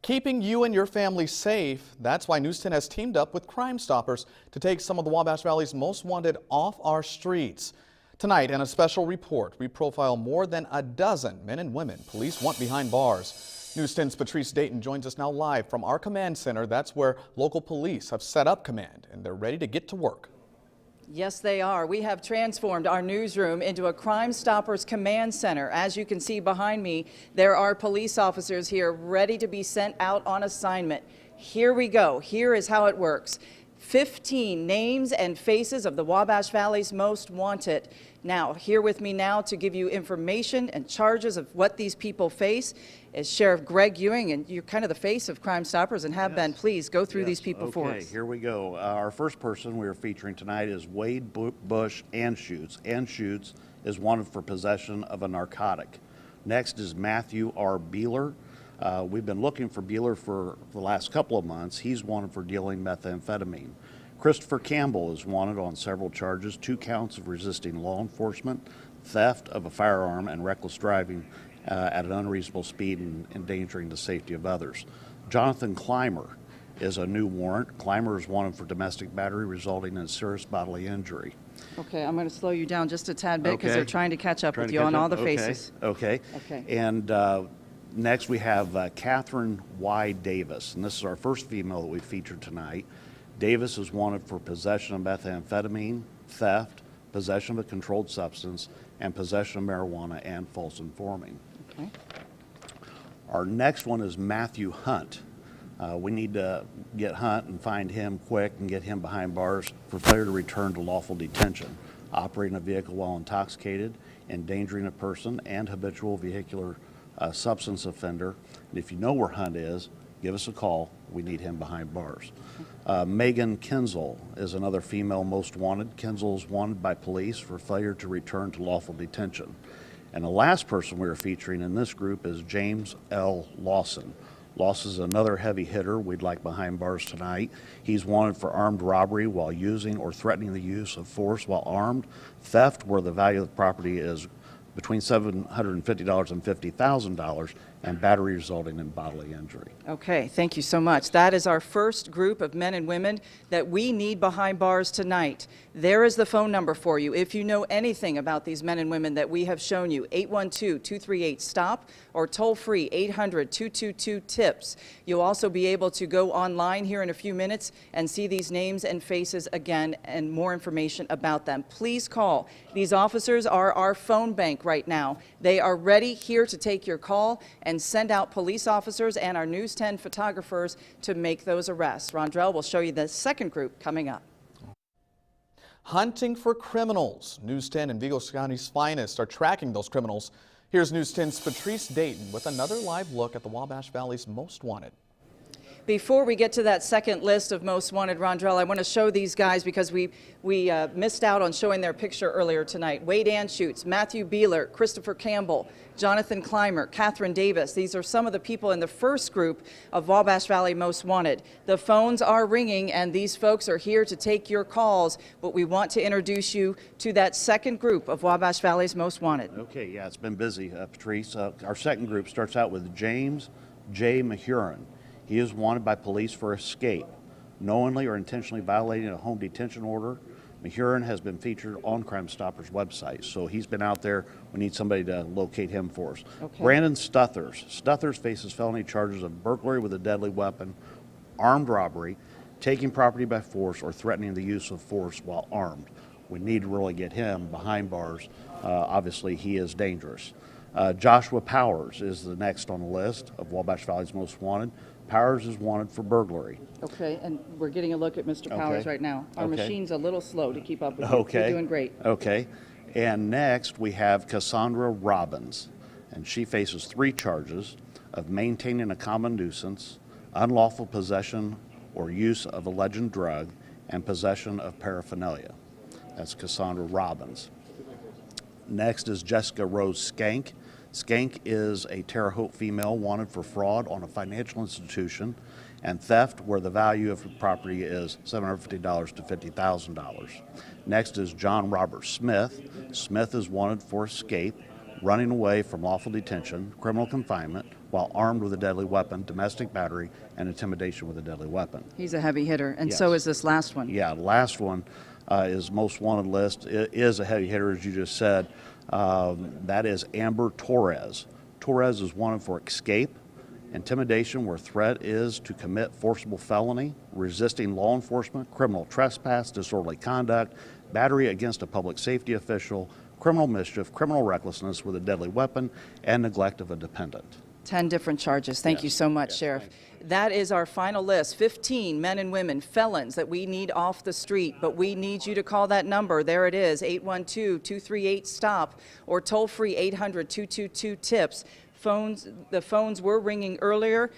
Keeping you and your family safe, that's why News 10 has teamed up with Crime Stoppers to take some of the Wabash Valley's most wanted off our streets. Tonight, in a special report, we profile more than a dozen men and women police want behind bars. News 10's Patrice Dayton joins us now live from our command center. That's where local police have set up command, and they're ready to get to work. Yes, they are. We have transformed our newsroom into a Crime Stoppers command center. As you can see behind me, there are police officers here ready to be sent out on assignment. Here we go. Here is how it works. 15 names and faces of the Wabash Valley's most wanted. Now, here with me now to give you information and charges of what these people face is Sheriff Greg Ewing, and you're kind of the face of Crime Stoppers and have been. Please go through these people for us. Okay, here we go. Our first person we are featuring tonight is Wade Bush Anschutz. Anschutz is wanted for possession of a narcotic. Next is Matthew R. Beeler. We've been looking for Beeler for the last couple of months. He's wanted for dealing methamphetamine. Christopher Campbell is wanted on several charges, 2 counts of resisting law enforcement, theft of a firearm, and reckless driving at an unreasonable speed and endangering the safety of others. Jonathan Clymer is a new warrant. Clymer is wanted for domestic battery resulting in serious bodily injury. Okay, I'm going to slow you down just a tad bit because they're trying to catch up with you on all the faces. Okay. And next we have Catherine Y. Davis, and this is our first female that we featured tonight. Davis is wanted for possession of methamphetamine, theft, possession of a controlled substance, and possession of marijuana and false informing. Okay. Our next one is Matthew Hunt. We need to get Hunt and find him quick and get him behind bars for failure to return to lawful detention, operating a vehicle while intoxicated, endangering a person, and habitual vehicular substance offender. And if you know where Hunt is, give us a call. We need him behind bars. Megan Kinzel is another female most wanted. Kinzel is wanted by police for failure to return to lawful detention. And the last person we are featuring in this group is James L. Lawson. Lawson is another heavy hitter we'd like behind bars tonight. He's wanted for armed robbery while using or threatening the use of force while armed, theft where the value of the property is between $750 and $50,000, and battery resulting in bodily injury. Okay, thank you so much. That is our first group of men and women that we need behind bars tonight. There is the phone number for you. If you know anything about these men and women that we have shown you, 812-238-STOP or toll-free 800-222-TIPS. You'll also be able to go online here in a few minutes and see these names and faces again and more information about them. Please call. These officers are our phone bank right now. They are ready here to take your call and send out police officers and our News 10 photographers to make those arrests. Rondrell will show you the second group coming up. Hunting for criminals. News 10 and Vigo County's finest are tracking those criminals. Here's News 10's Patrice Dayton with another live look at the Wabash Valley's most wanted. Before we get to that second list of most wanted, Rondrell, I want to show these guys because we missed out on showing their picture earlier tonight. Wade Anschutz, Matthew Beeler, Christopher Campbell, Jonathan Clymer, Catherine Davis. These are some of the people in the first group of Wabash Valley Most Wanted. The phones are ringing and these folks are here to take your calls, but we want to introduce you to that second group of Wabash Valley's Most Wanted. Okay, yeah, it's been busy, Patrice. Our second group starts out with James J. Mahurin. He is wanted by police for escape, knowingly or intentionally violating a home detention order. Mahurin has been featured on Crime Stoppers' website, so he's been out there. We need somebody to locate him for us. Okay. Brandon Stuthers. Stuthers faces felony charges of burglary with a deadly weapon, armed robbery, taking property by force, or threatening the use of force while armed. We need to really get him behind bars. Obviously, he is dangerous. Joshua Powers is the next on the list of Wabash Valley's most wanted. Powers is wanted for burglary. Okay, and we're getting a look at Mr. Powers right now. Our machine's a little slow to keep up with you. Okay. You're doing great. Okay. And next we have Cassandra Robbins, and she faces 3 charges of maintaining a common nuisance, unlawful possession or use of a legend drug, and possession of paraphernalia. That's Cassandra Robbins. Next is Jessica Rose Skank. Skank is a Terre Haute female wanted for fraud on a financial institution and theft where the value of the property is $750 to $50,000. Next is John Robert Smith. Smith is wanted for escape, running away from lawful detention, criminal confinement, while armed with a deadly weapon, domestic battery, and intimidation with a deadly weapon. He's a heavy hitter, and so Yes. is this last one. Yeah, the last one is most wanted list. It is a heavy hitter, as you just said. That is Amber Torres. Torres is wanted for escape, intimidation where threat is to commit forcible felony, resisting law enforcement, criminal trespass, disorderly conduct, battery against a public safety official, criminal mischief, criminal recklessness with a deadly weapon, and neglect of a dependent. 10 different charges. Thank you so much, Sheriff. That is our final list. 15 men and women, felons that we need off the street, but we need you to call that number. There it is, 812-238-STOP, or toll-free 800-222-TIPS. The phones were ringing earlier.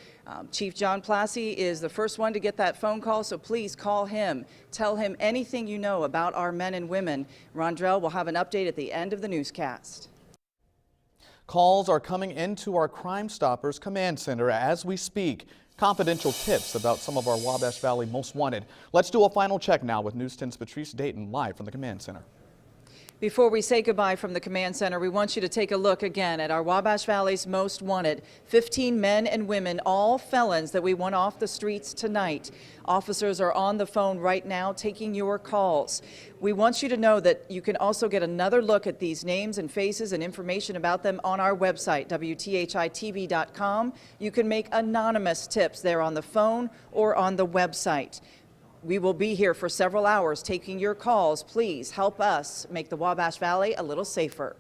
Chief John Plassey is the first one to get that phone call, so please call him. Tell him anything you know about our men and women. Rondrell will have an update at the end of the newscast. Calls are coming into our Crime Stoppers Command Center as we speak. Confidential tips about some of our Wabash Valley most wanted. Let's do a final check now with News 10's Patrice Dayton live from the Command Center. Before we say goodbye from the Command Center, we want you to take a look again at our Wabash Valley's most wanted. 15 men and women, all felons that we want off the streets tonight. Officers are on the phone right now taking your calls. We want you to know that you can also get another look at these names and faces and information about them on our website, WTHI-TV.com. You can make anonymous tips there on the phone or on the website. We will be here for several hours taking your calls. Please help us make the Wabash Valley a little safer.